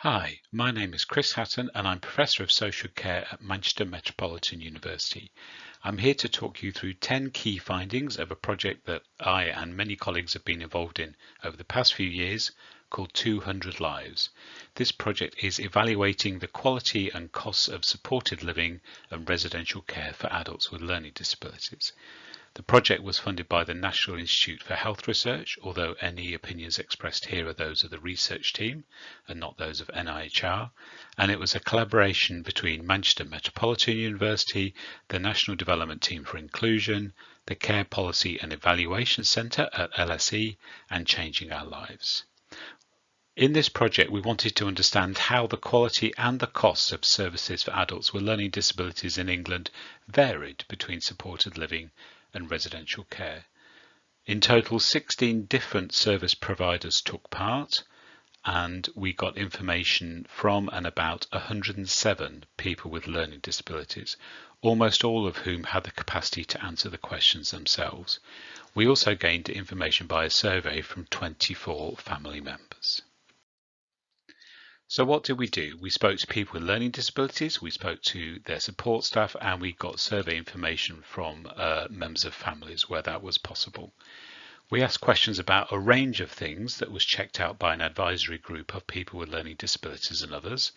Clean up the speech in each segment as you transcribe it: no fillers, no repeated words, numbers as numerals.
Hi, my name is Chris Hatton and I'm Professor of Social Care at Manchester Metropolitan University. I'm here to talk you through 10 key findings of a project that I and many colleagues have been involved in over the past few years called 200 Lives. This project is evaluating the quality and costs of supported living and residential care for adults with learning disabilities. The project was funded by the National Institute for Health Research, although any opinions expressed here are those of the research team and not those of NIHR, and it was a collaboration between Manchester Metropolitan University, the National Development Team for Inclusion, the Care Policy and Evaluation Centre at LSE, and Changing Our Lives. In this project, we wanted to understand how the quality and the costs of services for adults with learning disabilities in England varied between supported living and residential care. In total, 16 different service providers took part, and we got information from and about 107 people with learning disabilities, almost all of whom had the capacity to answer the questions themselves. We also gained information by a survey from 24 family members. So what did we do? We spoke to people with learning disabilities, we spoke to their support staff, and we got survey information from members of families where that was possible. We asked questions about a range of things that was checked out by an advisory group of people with learning disabilities and others.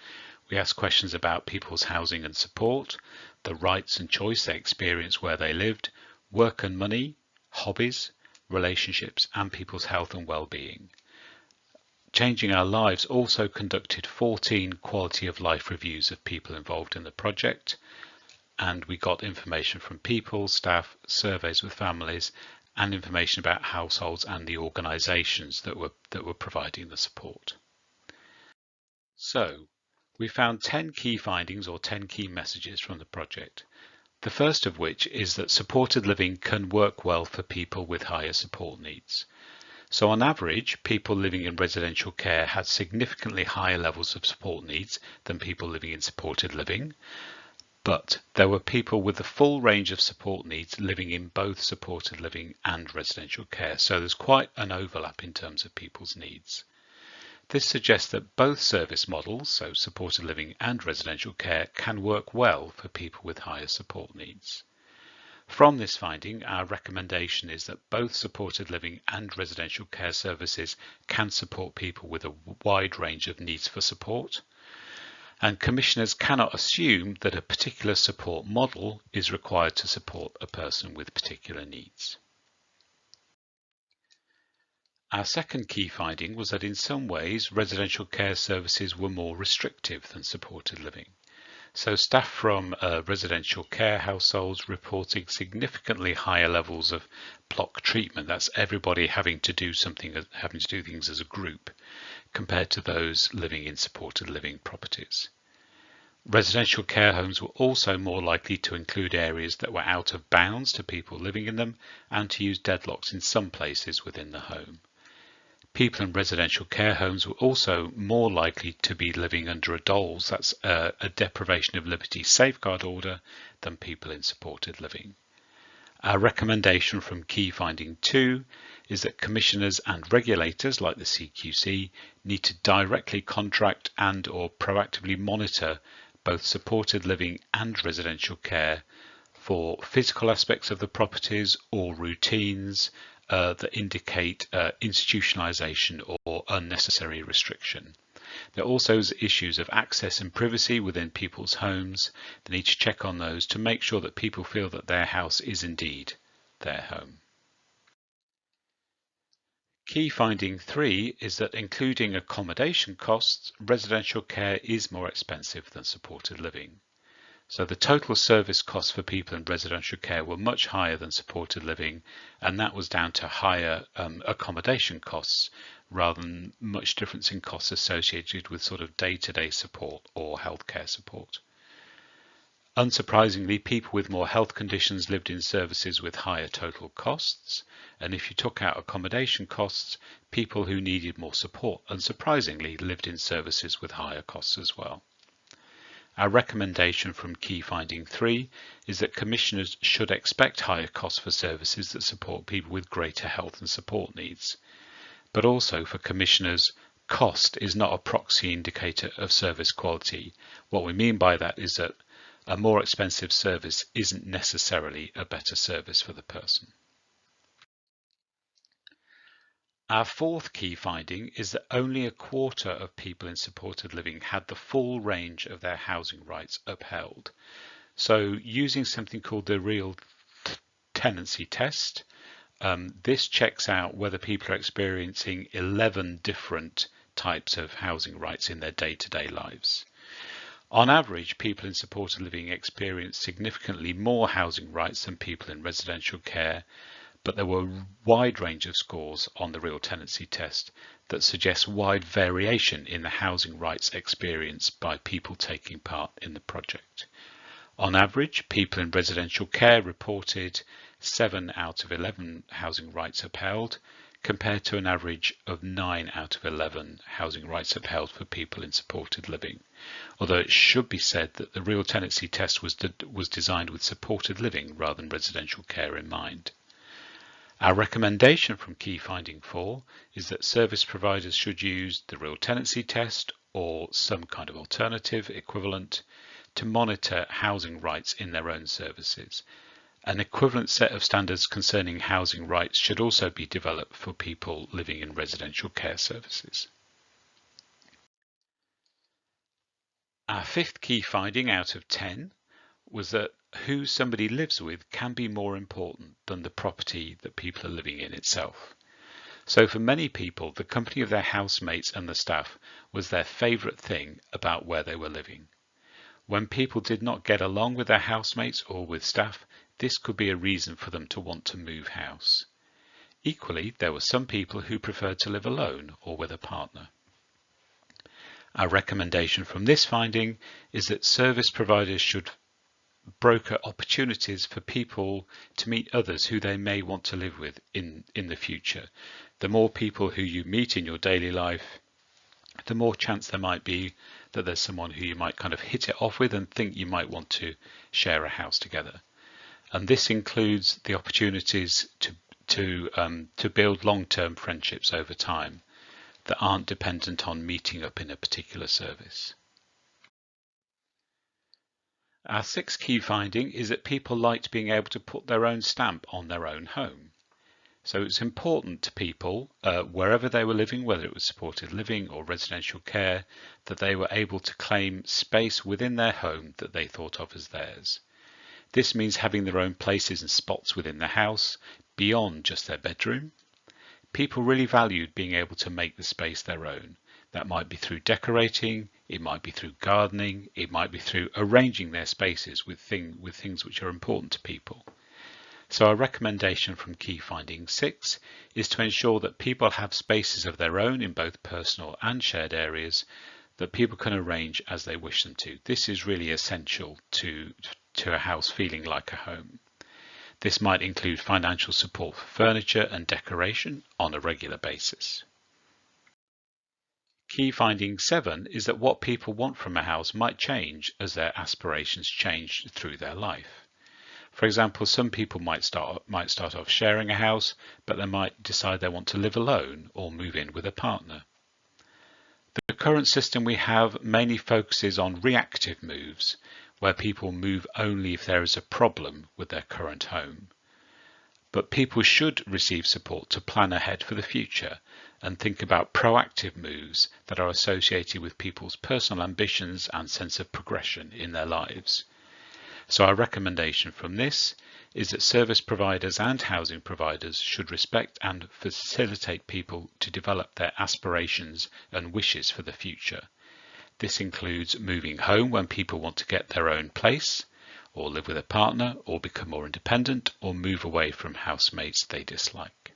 We asked questions about people's housing and support, the rights and choice they experienced where they lived, work and money, hobbies, relationships, and people's health and well-being. Changing Our Lives also conducted 14 quality of life reviews of people involved in the project, and we got information from people, staff, surveys with families, and information about households and the organisations that were providing the support. So, we found 10 key findings or 10 key messages from the project. The first of which is that supported living can work well for people with higher support needs. So on average, people living in residential care had significantly higher levels of support needs than people living in supported living, but there were people with the full range of support needs living in both supported living and residential care, so there's quite an overlap in terms of people's needs. This suggests that both service models, so supported living and residential care, can work well for people with higher support needs. From this finding, our recommendation is that both supported living and residential care services can support people with a wide range of needs for support, and commissioners cannot assume that a particular support model is required to support a person with particular needs. Our second key finding was that in some ways residential care services were more restrictive than supported living. So staff from residential care households reporting significantly higher levels of block treatment, that's everybody having to do things as a group, compared to those living in supported living properties. Residential care homes were also more likely to include areas that were out of bounds to people living in them and to use deadlocks in some places within the home. People in residential care homes were also more likely to be living under a DOLS, that's a deprivation of liberty safeguard order, than people in supported living. Our recommendation from key finding 2 is that commissioners and regulators like the CQC need to directly contract and or proactively monitor both supported living and residential care for physical aspects of the properties or routines that indicate institutionalization or unnecessary restriction. There are also issues of access and privacy within people's homes. They need to check on those to make sure that people feel that their house is indeed their home. Key finding 3 is that including accommodation costs, residential care is more expensive than supported living. So the total service costs for people in residential care were much higher than supported living, and that was down to higher accommodation costs rather than much difference in costs associated with sort of day-to-day support or healthcare support. Unsurprisingly, people with more health conditions lived in services with higher total costs, and if you took out accommodation costs, people who needed more support, unsurprisingly, lived in services with higher costs as well. Our recommendation from key finding 3 is that commissioners should expect higher costs for services that support people with greater health and support needs, but also for commissioners cost is not a proxy indicator of service quality. What we mean by that is that a more expensive service isn't necessarily a better service for the person. Our fourth key finding is that only a quarter of people in supported living had the full range of their housing rights upheld. So using something called the real tenancy test, this checks out whether people are experiencing 11 different types of housing rights in their day-to-day lives. On average, people in supported living experience significantly more housing rights than people in residential care, but there were a wide range of scores on the real tenancy test that suggest wide variation in the housing rights experienced by people taking part in the project. On average, people in residential care reported 7 out of 11 housing rights upheld, compared to an average of 9 out of 11 housing rights upheld for people in supported living. Although it should be said that the real tenancy test was designed with supported living rather than residential care in mind. Our recommendation from Key Finding 4 is that service providers should use the real tenancy test or some kind of alternative equivalent to monitor housing rights in their own services. An equivalent set of standards concerning housing rights should also be developed for people living in residential care services. Our fifth key finding out of 10 was that who somebody lives with can be more important than the property that people are living in itself. So for many people, the company of their housemates and the staff was their favourite thing about where they were living. When people did not get along with their housemates or with staff, this could be a reason for them to want to move house. Equally, there were some people who preferred to live alone or with a partner. Our recommendation from this finding is that service providers should broker opportunities for people to meet others who they may want to live with in the future. The more people who you meet in your daily life, the more chance there might be that there's someone who you might kind of hit it off with and think you might want to share a house together. And this includes the opportunities to build long-term friendships over time that aren't dependent on meeting up in a particular service. Our sixth key finding is that people liked being able to put their own stamp on their own home. So it's important to people, wherever they were living, whether it was supported living or residential care, that they were able to claim space within their home that they thought of as theirs. This means having their own places and spots within the house, beyond just their bedroom. People really valued being able to make the space their own. That might be through decorating, it might be through gardening, it might be through arranging their spaces with things which are important to people. So our recommendation from Key Finding 6 is to ensure that people have spaces of their own in both personal and shared areas that people can arrange as they wish them to. This is really essential to a house feeling like a home. This might include financial support for furniture and decoration on a regular basis. Key finding 7 is that what people want from a house might change as their aspirations change through their life. For example, some people might start off sharing a house, but they might decide they want to live alone or move in with a partner. The current system we have mainly focuses on reactive moves, where people move only if there is a problem with their current home. But people should receive support to plan ahead for the future and think about proactive moves that are associated with people's personal ambitions and sense of progression in their lives. So our recommendation from this is that service providers and housing providers should respect and facilitate people to develop their aspirations and wishes for the future. This includes moving home when people want to get their own place, or live with a partner, or become more independent, or move away from housemates they dislike.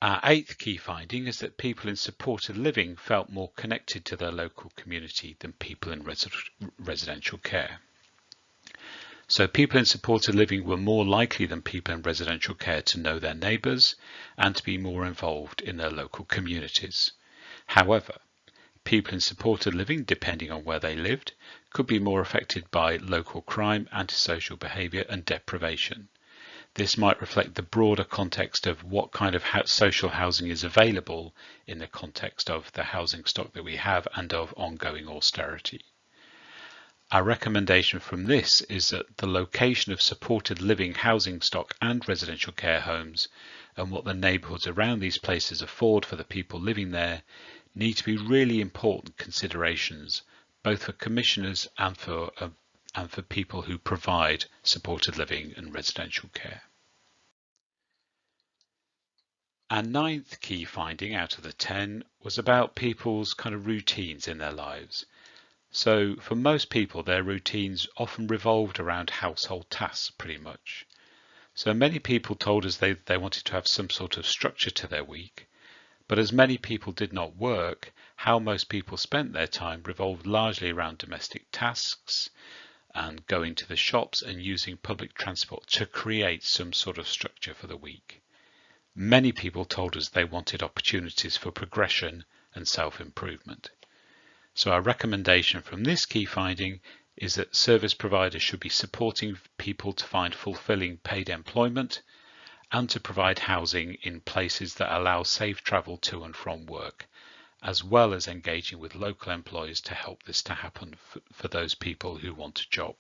Our eighth key finding is that people in supported living felt more connected to their local community than people in residential care. So people in supported living were more likely than people in residential care to know their neighbours and to be more involved in their local communities. However, people in supported living, depending on where they lived, could be more affected by local crime, antisocial behaviour and deprivation. This might reflect the broader context of what kind of social housing is available in the context of the housing stock that we have and of ongoing austerity. Our recommendation from this is that the location of supported living housing stock and residential care homes and what the neighbourhoods around these places afford for the people living there need to be really important considerations, both for commissioners and for people who provide supported living and residential care. Our ninth key finding out of the 10 was about people's kind of routines in their lives. So for most people, their routines often revolved around household tasks pretty much. So many people told us they wanted to have some sort of structure to their week, but as many people did not work, how most people spent their time revolved largely around domestic tasks and going to the shops and using public transport to create some sort of structure for the week. Many people told us they wanted opportunities for progression and self-improvement. So our recommendation from this key finding is that service providers should be supporting people to find fulfilling paid employment and to provide housing in places that allow safe travel to and from work, as well as engaging with local employers to help this to happen for those people who want a job.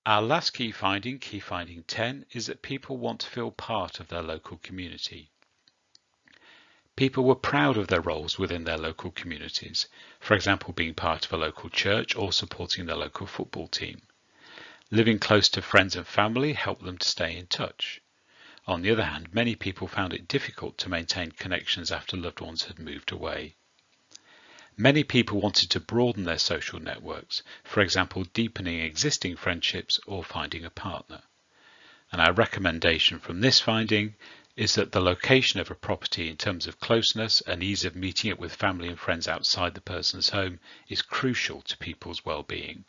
Our last key finding 10, is that people want to feel part of their local community. People were proud of their roles within their local communities, for example, being part of a local church or supporting their local football team. Living close to friends and family helped them to stay in touch. On the other hand, many people found it difficult to maintain connections after loved ones had moved away. Many people wanted to broaden their social networks, for example, deepening existing friendships or finding a partner. And our recommendation from this finding is that the location of a property in terms of closeness and ease of meeting it with family and friends outside the person's home is crucial to people's well-being.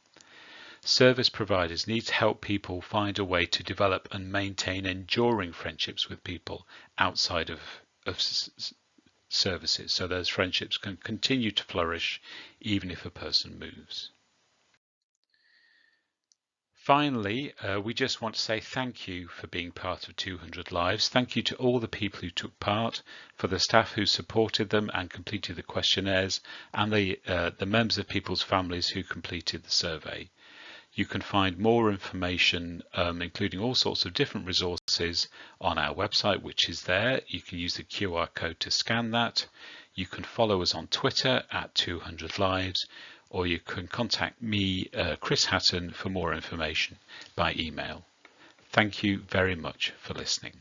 Service providers need to help people find a way to develop and maintain enduring friendships with people outside of services, so those friendships can continue to flourish even if a person moves. Finally, we just want to say thank you for being part of 200 Lives. Thank you to all the people who took part, for the staff who supported them and completed the questionnaires, and the members of people's families who completed the survey. You can find more information, including all sorts of different resources, on our website, which is there. You can use the QR code to scan that. You can follow us on Twitter at 200 Lives, or you can contact me, Chris Hatton, for more information by email. Thank you very much for listening.